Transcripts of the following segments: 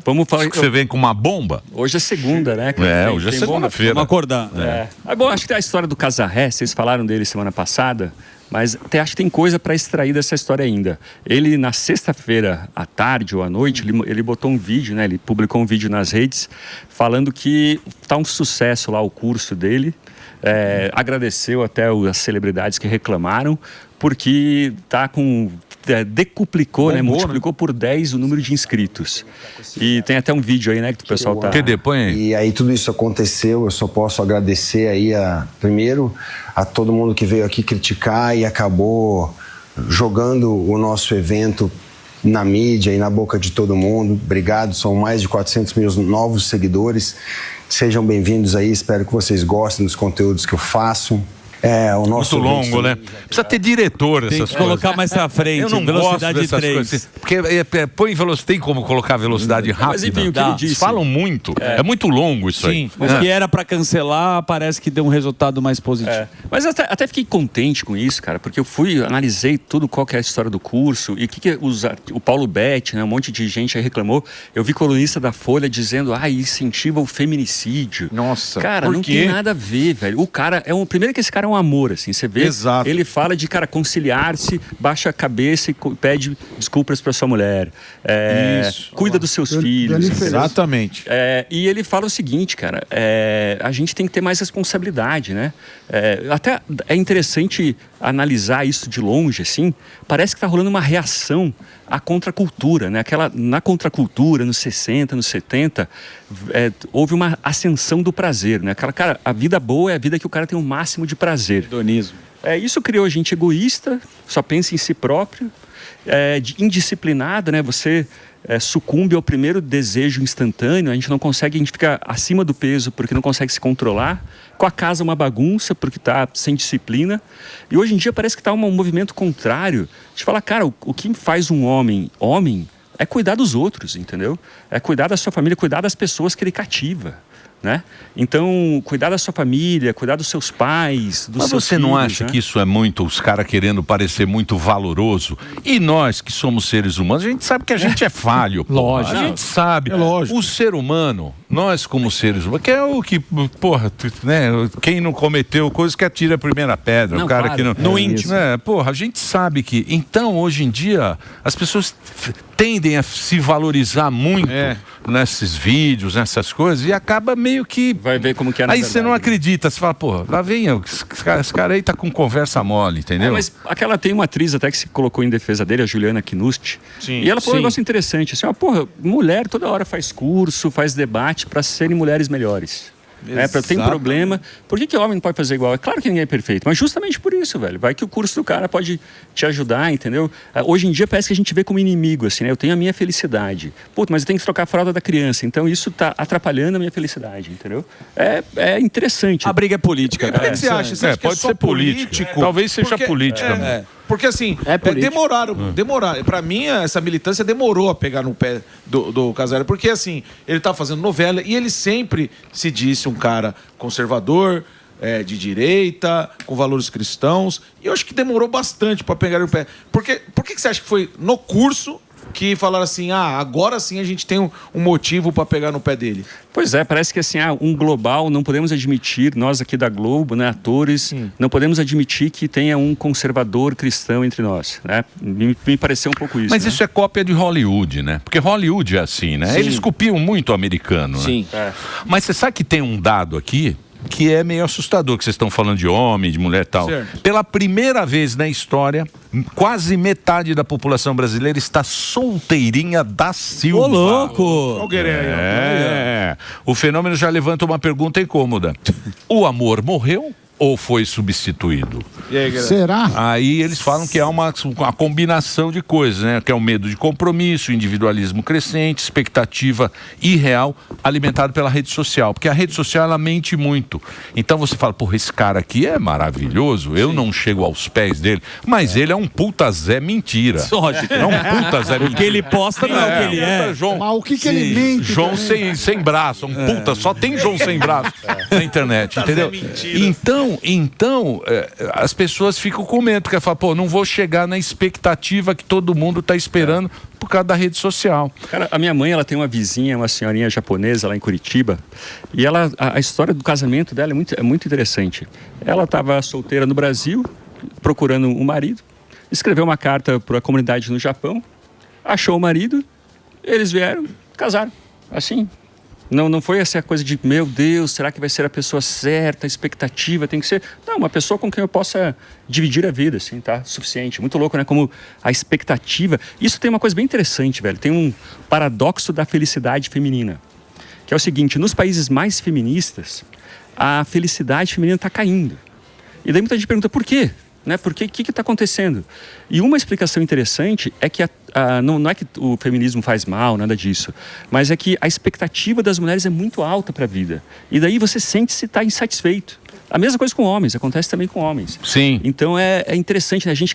vamos falar... Você vem com uma bomba? Hoje é segunda, né? Hoje é segunda-feira. Vamos acordar. Bom, acho que tem a história do Casarré, vocês falaram dele semana passada, mas acho que tem coisa para extrair dessa história ainda. Ele, na sexta-feira, à tarde ou à noite, ele botou um vídeo, né? Ele publicou um vídeo nas redes falando que tá um sucesso lá o curso dele. Agradeceu até as celebridades que reclamaram, porque tá com... decuplicou, né? Multiplicou por 10 o número de inscritos. E tem até um vídeo aí, né, que o pessoal tá... Que depois, hein? E aí tudo isso aconteceu, eu só posso agradecer aí primeiro a todo mundo que veio aqui criticar e acabou jogando o nosso evento na mídia e na boca de todo mundo. Obrigado, são mais de 400 mil novos seguidores. Sejam bem-vindos aí, espero que vocês gostem dos conteúdos que eu faço. O nosso muito longo, né? Precisa ter diretor essas coisas. Tem que colocar mais pra frente, eu não velocidade gosto dessas 3. coisas. Porque põe velocidade, tem como colocar velocidade rápida? Mas enfim, o que ele disse. Falam muito. É muito longo isso aí. Mas o que era pra cancelar, parece que deu um resultado mais positivo. Mas até fiquei contente com isso, cara, porque eu analisei tudo, qual que é a história do curso, e o Paulo Betti, né, um monte de gente aí reclamou. Eu vi colunista da Folha dizendo, incentiva o feminicídio. Nossa, cara, não tem nada a ver, velho. O cara primeiro que esse cara é um amor, assim, você vê. Exato. Ele fala de, cara, conciliar-se, baixa a cabeça e pede desculpas pra sua mulher. Cuida dos seus filhos. Exatamente. E ele fala o seguinte, cara, a gente tem que ter mais responsabilidade, né? Até é interessante analisar isso de longe, assim. Parece que tá rolando uma reação à contracultura, né? Na contracultura, nos 60, nos 70, houve uma ascensão do prazer, né? Cara, a vida boa é a vida que o cara tem o máximo de prazer. Hedonismo. Isso criou gente egoísta, só pensa em si próprio, indisciplinada, né? Você sucumbe ao primeiro desejo instantâneo, a gente fica acima do peso porque não consegue se controlar, com a casa uma bagunça porque está sem disciplina, e hoje em dia parece que está um movimento contrário, de falar, cara, o que faz um homem é cuidar dos outros, entendeu? É cuidar da sua família, cuidar das pessoas que ele cativa. Né? Então, cuidar da sua família, cuidar dos seus pais, dos Mas seus você filhos, não acha né? que isso é muito os caras querendo parecer muito valoroso? E nós que somos seres humanos, a gente sabe que a gente é falho. Lógico. A gente sabe. É lógico. O ser humano, nós como seres humanos, que é o que, né? Quem não cometeu coisas que atira a primeira pedra. Não, o cara claro. que não... No íntimo. A gente sabe que... Então, hoje em dia, as pessoas tendem a se valorizar muito nesses vídeos, nessas coisas, e acaba meio que... Vai ver como que é na Aí verdade, você não né? acredita, você fala, lá vem, esse cara aí tá com conversa mole, entendeu? Mas tem uma atriz até que se colocou em defesa dele, a Juliana Knust, e ela falou um negócio interessante, assim, mulher toda hora faz curso, faz debate para serem mulheres melhores. Tem problema. Por que homem não pode fazer igual? É claro que ninguém é perfeito, mas justamente por isso, velho. Vai que o curso do cara pode te ajudar, entendeu? Hoje em dia parece que a gente vê como inimigo, assim, né? Eu tenho a minha felicidade. Mas eu tenho que trocar a fralda da criança. Então isso tá atrapalhando a minha felicidade, entendeu? É interessante. A briga é política, Por cara. que você acha? Você acha que pode só ser político. Talvez seja política. Porque assim, político. demoraram. Pra mim, essa militância demorou a pegar no pé do Casarré. Porque assim, ele tá fazendo novela e ele sempre se disse um cara conservador, de direita, com valores cristãos. E eu acho que demorou bastante pra pegar no pé. Por que você acha que foi no curso que falaram assim, agora sim a gente tem um motivo para pegar no pé dele? Pois parece que assim, um global, não podemos admitir, nós aqui da Globo, né, atores, não podemos admitir que tenha um conservador cristão entre nós, né? Me pareceu um pouco isso. Mas né? isso é cópia de Hollywood, né? Porque Hollywood é assim, né? Sim. Eles copiam muito o americano, né? Sim. Mas você sabe que tem um dado aqui que é meio assustador, que vocês estão falando de homem, de mulher e tal. Certo. Pela primeira vez na história, quase metade da população brasileira está solteirinha da Silva. Ô, louco! O fenômeno já levanta uma pergunta incômoda. O amor morreu ou foi substituído? E aí, galera? Será? Aí eles falam que é uma combinação de coisas, né? Que é o medo de compromisso, individualismo crescente, expectativa irreal, alimentado pela rede social. Porque a rede social, ela mente muito. Então você fala, esse cara aqui é maravilhoso, eu não chego aos pés dele, mas ele é um puta Zé mentira. Lógico. É um puta Zé mentira. O que ele posta não é o que ele é. João, Mas o que ele mente? João sem braço, puta, só tem João sem braço na internet, entendeu? Então, Então as pessoas ficam com medo, porque falam, pô, não vou chegar na expectativa que todo mundo está esperando por causa da rede social. Cara, a minha mãe, ela tem uma vizinha, uma senhorinha japonesa lá em Curitiba, e ela, a história do casamento dela é muito interessante. Ela estava solteira no Brasil, procurando um marido, escreveu uma carta para a comunidade no Japão, achou o marido, eles vieram, casaram, assim. Não foi essa coisa de, meu Deus, será que vai ser a pessoa certa, a expectativa tem que ser... Não, uma pessoa com quem eu possa dividir a vida, assim, tá? Suficiente. Muito louco, né? Como a expectativa... Isso tem uma coisa bem interessante, velho. Tem um paradoxo da felicidade feminina. Que é o seguinte, nos países mais feministas, a felicidade feminina está caindo. E daí muita gente pergunta, por quê? Né? Por quê? O que está acontecendo? E uma explicação interessante é que não é que o feminismo faz mal, nada disso, mas é que a expectativa das mulheres é muito alta para a vida. E daí você sente-se estar insatisfeito. A mesma coisa com homens, acontece também com homens. Sim. Então é interessante, né? A gente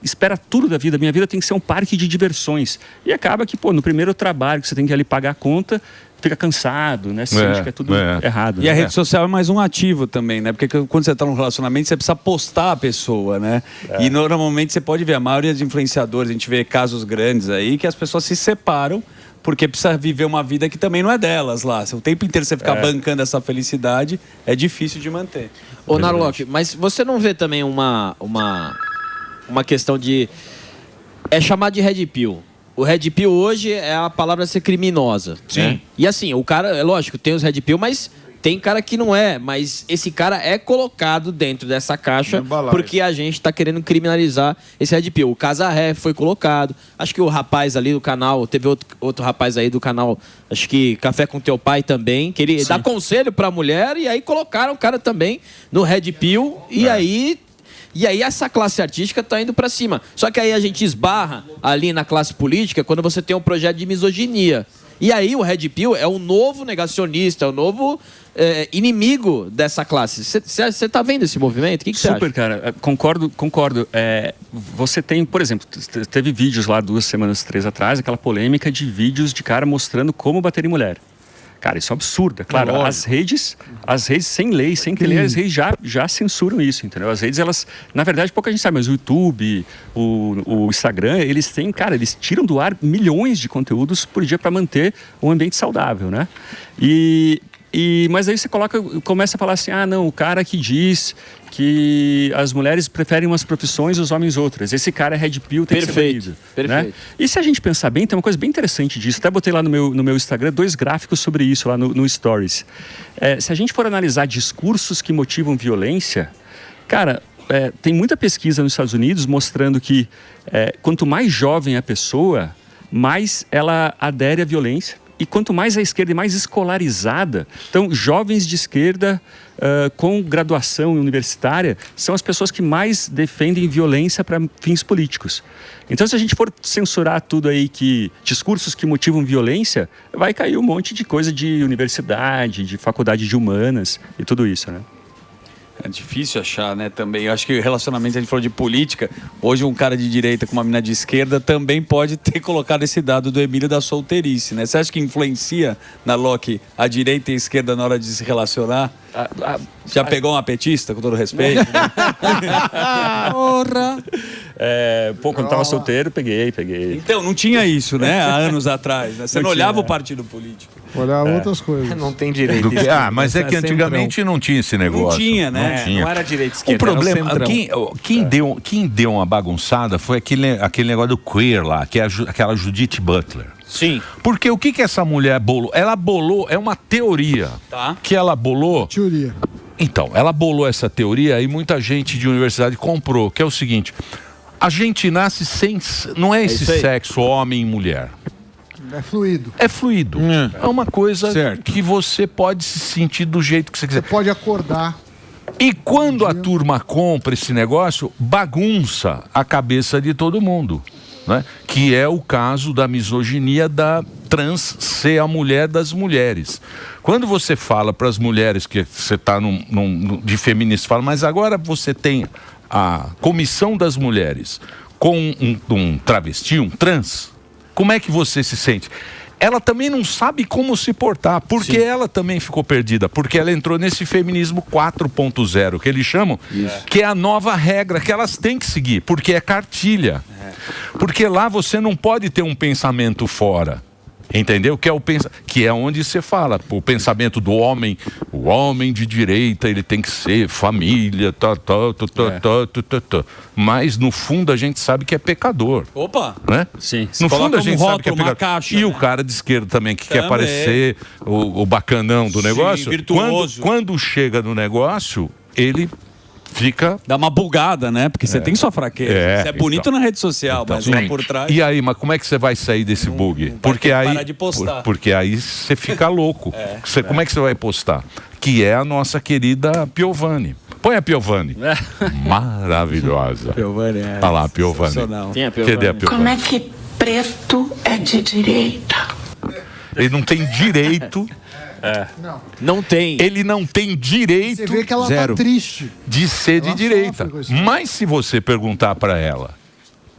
espera tudo da vida. Minha vida tem que ser um parque de diversões. E acaba que, no primeiro trabalho que você tem que ali pagar a conta, fica cansado, né? Sente que é tudo errado. E a né? rede social é mais um ativo também, né? Porque quando você está num relacionamento, você precisa postar a pessoa, né? E normalmente você pode ver, a maioria dos influenciadores, a gente vê casos grandes aí, que as pessoas se separam porque precisa viver uma vida que também não é delas lá. Se o tempo inteiro você ficar bancando essa felicidade, é difícil de manter. Ô, Narlock, mas você não vê também uma questão de... É chamado de Red Pill. O Red Pill hoje é a palavra a ser criminosa. Sim. Né? E assim, o cara, é lógico, tem os Red Pill, mas tem cara que não é. Mas esse cara é colocado dentro dessa caixa porque a gente tá querendo criminalizar esse Red Pill. O Casarré foi colocado. Acho que o rapaz ali do canal, teve outro rapaz aí do canal, acho que Café com Teu Pai também, que ele dá conselho pra mulher e aí colocaram o cara também no Red Pill e aí... E aí essa classe artística tá indo para cima. Só que aí a gente esbarra ali na classe política quando você tem um projeto de misoginia. E aí o Red Pill é o novo negacionista, é o novo inimigo dessa classe. Você tá vendo esse movimento? O que você acha? Super, cara. Concordo. Você tem, por exemplo, teve vídeos lá 2 semanas, 3 atrás, aquela polêmica de vídeos de cara mostrando como bater em mulher. Cara, isso é um absurdo. Claro, as redes sem lei, sem ter lei, as redes já censuram isso, entendeu? As redes, elas, na verdade, pouca gente sabe, mas o YouTube, o Instagram, eles têm, cara, eles tiram do ar milhões de conteúdos por dia para manter um ambiente saudável, né? Mas aí você começa a falar assim, não, o cara que diz que as mulheres preferem umas profissões e os homens outras. Esse cara é Red Pill, tem que ser banido. Perfeito. Né? E se a gente pensar bem, tem uma coisa bem interessante disso. Até botei lá no meu Instagram 2 gráficos sobre isso, lá no Stories. Se a gente for analisar discursos que motivam violência, cara, tem muita pesquisa nos Estados Unidos mostrando que quanto mais jovem a pessoa, mais ela adere à violência. E quanto mais à esquerda e mais escolarizada, então jovens de esquerda com graduação universitária são as pessoas que mais defendem violência para fins políticos. Então, se a gente for censurar tudo aí, discursos que motivam violência, vai cair um monte de coisa de universidade, de faculdade de humanas e tudo isso, né? É difícil achar, né, também. Eu acho que relacionamento, a gente falou de política, hoje um cara de direita com uma mina de esquerda também pode ter colocado esse dado do Emílio da solteirice, né? Você acha que influencia, Narlock, a direita e a esquerda na hora de se relacionar? Já pegou uma petista, com todo respeito? Porra! Quando tava solteiro, peguei. Então, não tinha isso, né, há anos atrás, né? Você não olhava o partido político. Olhava outras coisas. Não tem direito. Mas é que antigamente não tinha esse negócio. Não tinha, né? Não era direito esquerda. O problema, quem deu uma bagunçada foi aquele negócio do queer lá, que é aquela Judith Butler. Sim. Porque o que essa mulher bolou? Ela bolou, é uma teoria que ela bolou. Teoria. Então, ela bolou essa teoria e muita gente de universidade comprou, que é o seguinte: a gente nasce sem, não é esse sexo homem e mulher. É fluido. É fluido. É uma coisa que você pode se sentir do jeito que você quiser. Você pode acordar. E quando a turma compra esse negócio, bagunça a cabeça de todo mundo, né? Que é o caso da misoginia da trans ser a mulher das mulheres. Quando você fala para as mulheres que você está de feminista, fala, mas agora você tem a comissão das mulheres com um travesti, um trans, como é que você se sente? ela também não sabe como se portar, porque ela também ficou perdida, porque ela entrou nesse feminismo 4.0, que eles chamam, que é a nova regra que elas têm que seguir, porque é cartilha. Porque lá você não pode ter um pensamento fora. Entendeu? Que é onde você fala, o pensamento do homem, o homem de direita, ele tem que ser família, mas no fundo a gente sabe que é pecador. Opa! Né? Sim. No fundo a gente sabe que é uma pecador. caixa, e né? o cara de esquerda também, que quer Também. parecer o bacanão do negócio, virtuoso. quando chega no negócio, ele fica... Dá uma bugada, né? Porque você tem sua fraqueza. Você é bonito então. na rede social, mas lá por trás... E aí, mas como é que você vai sair desse bug? Porque aí, parar de postar. porque aí você fica louco. Como é que você vai postar? Que é a nossa querida Piovani. Põe a Piovani. Maravilhosa. Piovani Olha lá, Piovani. Tem a Piovani. Cadê a Piovani? Como é que preto é de direita? Ele não tem direito. Não tem. Ele não tem direito Você vê que ela tá triste. de ser de Ela direita. sofre com isso. Mas se você perguntar para ela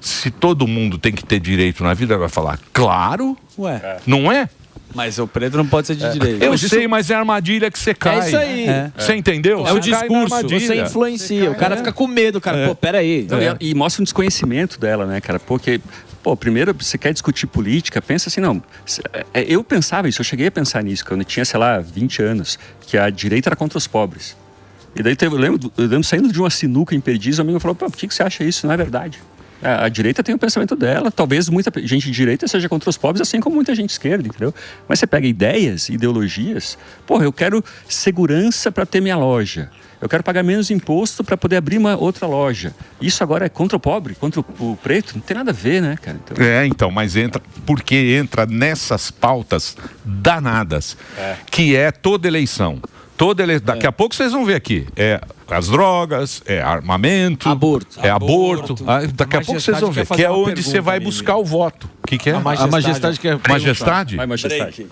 se todo mundo tem que ter direito na vida, ela vai falar, claro, Ué, não é? mas o preto não pode ser de direita. Eu sei, mas é a armadilha que você cai. isso aí. Você entendeu? É o Você cai na discurso. armadilha. Você influencia. O cara fica com medo, cara. Pô, peraí. Não, e mostra um desconhecimento dela, né, cara? Porque, primeiro, você quer discutir política, pensa assim, não. Eu pensava isso, eu cheguei a pensar nisso, quando eu tinha, sei lá, 20 anos, que a direita era contra os pobres. E daí eu lembro saindo de uma sinuca em Perdiz, um amigo falou, por que você acha isso? Não é verdade. A direita tem o pensamento dela, talvez muita gente de direita seja contra os pobres, assim como muita gente esquerda, entendeu? Mas você pega ideias, ideologias, eu quero segurança para ter minha loja. Eu quero pagar menos imposto para poder abrir uma outra loja. Isso agora é contra o pobre, contra o preto? Não tem nada a ver, né, cara? Então, mas porque entra nessas pautas danadas, que é toda eleição. Daqui a pouco vocês vão ver aqui. É as drogas, é armamento, Aborto. é aborto. Daqui a pouco vocês vão ver. Que é onde você vai buscar o voto. O que é? A majestade quer Majestade? Vai, majestade.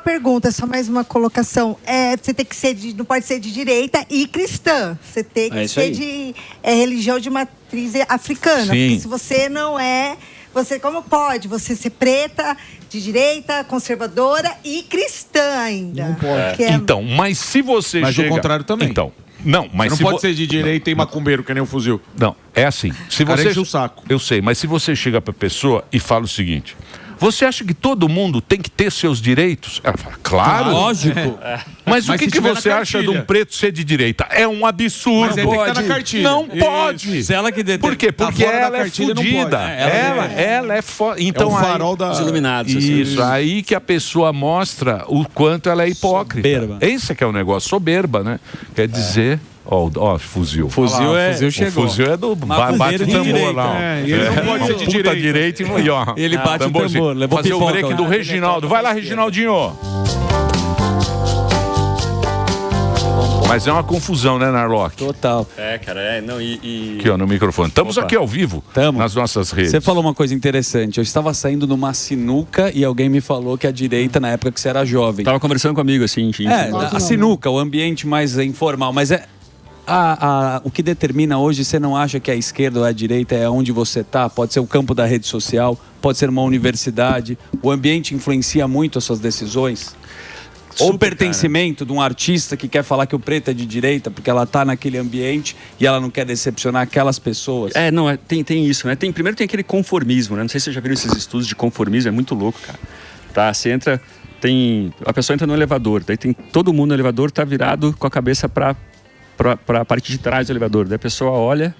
Pergunta, só mais uma colocação. Você tem que ser não pode ser de direita e cristã. Você tem que isso ser aí. de religião de matriz africana. Sim. Porque se você não é, você como pode? Você ser preta, de direita, conservadora e cristã ainda. Não pode. Então, mas se você Mas chega... o contrário também. Então, não, mas Não se pode ser de direita e macumbeiro, que nem um fuzil. Não, é assim. Se Cara, você enche o saco. Eu sei, mas se você chega pra pessoa e fala o seguinte: você acha que todo mundo tem que ter seus direitos? Ela fala, claro. Lógico. Mas o Mas que se tiver você na acha de cartilha? um preto ser de direita? É um absurdo. Mas ele tem que estar na cartilha. Não Isso. pode. Se ela que Por quê? Tá Porque fora da ela é cartilha, não fodida. pode. Ela é foda. É Então o farol da... Os iluminados. assim. Isso, aí que a pessoa mostra o quanto ela é hipócrita. Soberba. Esse que é o negócio, soberba, né? Quer dizer, ó, fuzil. Fuzil O chegou. fuzil é do Macumbeiro bate de tambor direita. lá. Ó. E ele não pode ser de puta direita. e ó. Ele bate o tamborzinho. tambor, levou Fazer o pipoca break lá. do Reginaldo. Vai lá, Reginaldinho. Mas é uma confusão, né, Narlock? Total. Cara, não, Aqui, ó, no microfone. Estamos aqui ao vivo, nas nossas redes. Você falou uma coisa interessante. Eu estava saindo numa sinuca e alguém me falou que a direita, na época que você era jovem. Tava conversando comigo, assim, A sinuca, o ambiente mais informal, mas o que determina hoje, você não acha que a esquerda ou a direita é onde você está? Pode ser o campo da rede social, pode ser uma universidade. O ambiente influencia muito as suas decisões? Ou o pertencimento de um artista que quer falar que o preto é de direita porque ela está naquele ambiente e ela não quer decepcionar aquelas pessoas. Tem isso, né? Primeiro tem aquele conformismo, né? Não sei se você já viram esses estudos de conformismo, é muito louco, cara. Tá, você entra, a pessoa entra no elevador, daí tem todo mundo no elevador, tá virado com a cabeça para a parte de trás do elevador. Daí a pessoa olha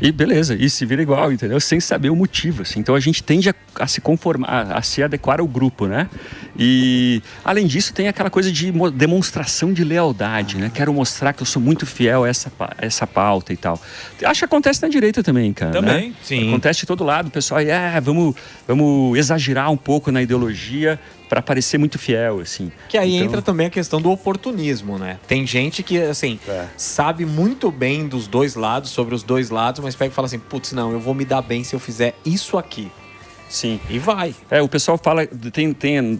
e beleza, e se vira igual, entendeu? Sem saber o motivo, assim. Então a gente tende a se conformar, a se adequar ao grupo, né? E além disso tem aquela coisa de demonstração de lealdade, né? Quero mostrar que eu sou muito fiel a essa pauta e tal. Acho que acontece na direita também, cara. Também, né? sim. Acontece de todo lado, o pessoal, vamos exagerar um pouco na ideologia para parecer muito fiel, assim. Que aí entra também a questão do oportunismo, né? Tem gente que, assim, sabe muito bem dos dois lados, sobre os dois lados, mas pega e fala assim, putz, não, eu vou me dar bem se eu fizer isso aqui. Sim. E vai. O pessoal fala,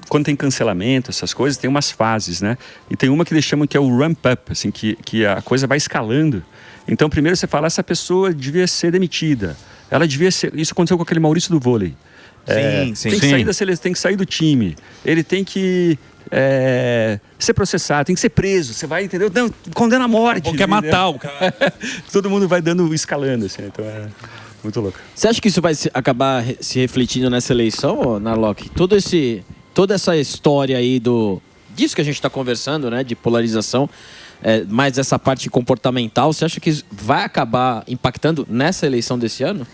quando tem cancelamento, essas coisas, tem umas fases, né? E tem uma que eles chamam que é o ramp-up, assim, que a coisa vai escalando. Então, primeiro você fala, essa pessoa devia ser demitida. Ela devia ser... Isso aconteceu com aquele Maurício do vôlei. Tem que sair da seleção, tem que sair do time. Ele tem que ser processado, tem que ser preso. Você vai, entendeu? Não, condena a morte. Ou quer matar o cara. Todo mundo vai escalando, assim. Então é muito louco. Você acha que isso vai acabar se refletindo nessa eleição, Narlock? Toda essa história aí disso que a gente está conversando, né? De polarização, mais essa parte comportamental, você acha que isso vai acabar impactando nessa eleição desse ano?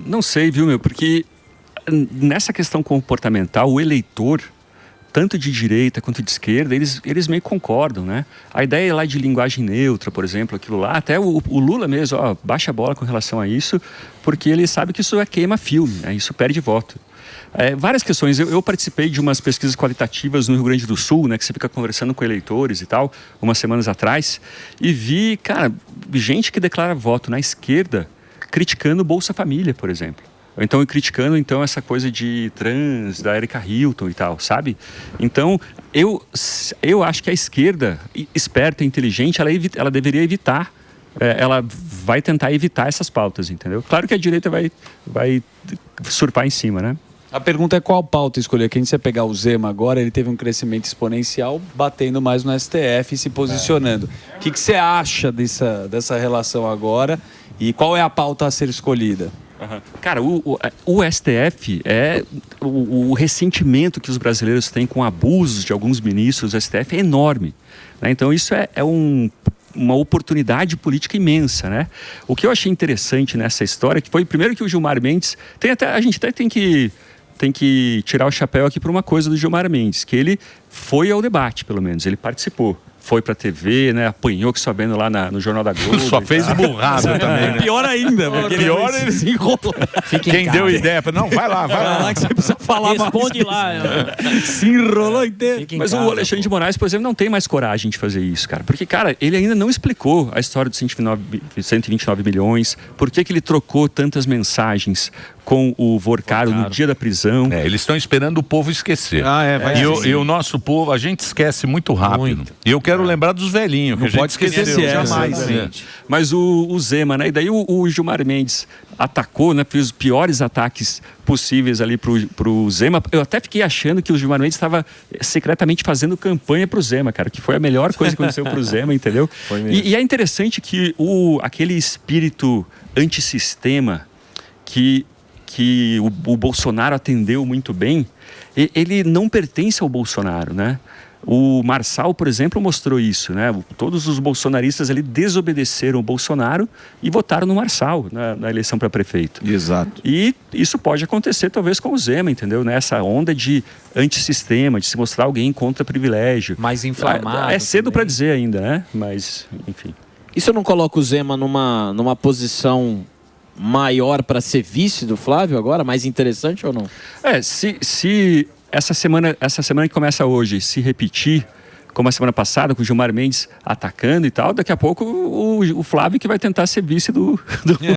Não sei, viu, meu? Porque nessa questão comportamental, o eleitor, tanto de direita quanto de esquerda, eles meio que concordam, né? A ideia lá de linguagem neutra, por exemplo, aquilo lá, até o Lula mesmo, baixa a bola com relação a isso, porque ele sabe que isso queima filme, né? Isso perde voto. Várias questões. Eu participei de umas pesquisas qualitativas no Rio Grande do Sul, né, que você fica conversando com eleitores e tal, umas semanas atrás, e vi, cara, gente que declara voto na esquerda criticando o Bolsa Família, por exemplo. Então, criticando essa coisa de trans, da Erika Hilton e tal, sabe? Então, eu acho que a esquerda, esperta e inteligente, ela deveria evitar, ela vai tentar evitar essas pautas, entendeu? Claro que a direita vai surfar em cima, né? A pergunta é qual pauta escolher. Quem você pegar o Zema agora, ele teve um crescimento exponencial, batendo mais no STF e se posicionando. O que você acha dessa relação agora e qual é a pauta a ser escolhida? Cara, o STF o ressentimento que os brasileiros têm com abusos de alguns ministros do STF é enorme, né? Então isso é uma oportunidade política imensa, né? O que eu achei interessante nessa história, que foi primeiro que o Gilmar Mendes, a gente até tem que tirar o chapéu aqui para uma coisa do Gilmar Mendes, que ele foi ao debate, pelo menos, ele participou. Foi pra TV, né? Apanhou que sabendo lá no Jornal da Globo. Só fez burrada também, né? Pior ainda, porque pior ele se enrolou. Quem deu ideia? Não, vai lá. Que você precisa falar Responde mais. lá. Se enrolou inteiro. Mas o Alexandre de Moraes, por exemplo, não tem mais coragem de fazer isso, cara. Porque, cara, ele ainda não explicou a história dos 129 milhões, por que ele trocou tantas mensagens com o Vorcaro no dia da prisão. Eles estão esperando o povo esquecer. Vai E o nosso povo, a gente esquece muito rápido. E eu quero lembrar dos velhinhos, que a gente pode esquecer esqueceu. jamais. Mas o Zema, né? E daí o Gilmar Mendes atacou, né? Fez os piores ataques possíveis ali pro Zema. Eu até fiquei achando que o Gilmar Mendes estava secretamente fazendo campanha pro Zema, cara, que foi a melhor coisa que aconteceu pro Zema, entendeu? E é interessante que aquele espírito antissistema que o Bolsonaro atendeu muito bem, ele não pertence ao Bolsonaro, né? O Marçal, por exemplo, mostrou isso, né? Todos os bolsonaristas ali desobedeceram o Bolsonaro e votaram no Marçal na eleição para prefeito. Exato. E isso pode acontecer talvez com o Zema, entendeu? Nessa onda de antissistema, de se mostrar alguém contra privilégio. Mais inflamado. É cedo para dizer ainda, né? Mas, enfim. Isso não coloca o Zema numa posição maior para ser vice do Flávio agora? Mais interessante ou não? Se essa semana que começa hoje se repetir, como a semana passada, com o Gilmar Mendes atacando e tal, daqui a pouco o Flávio que vai tentar ser vice do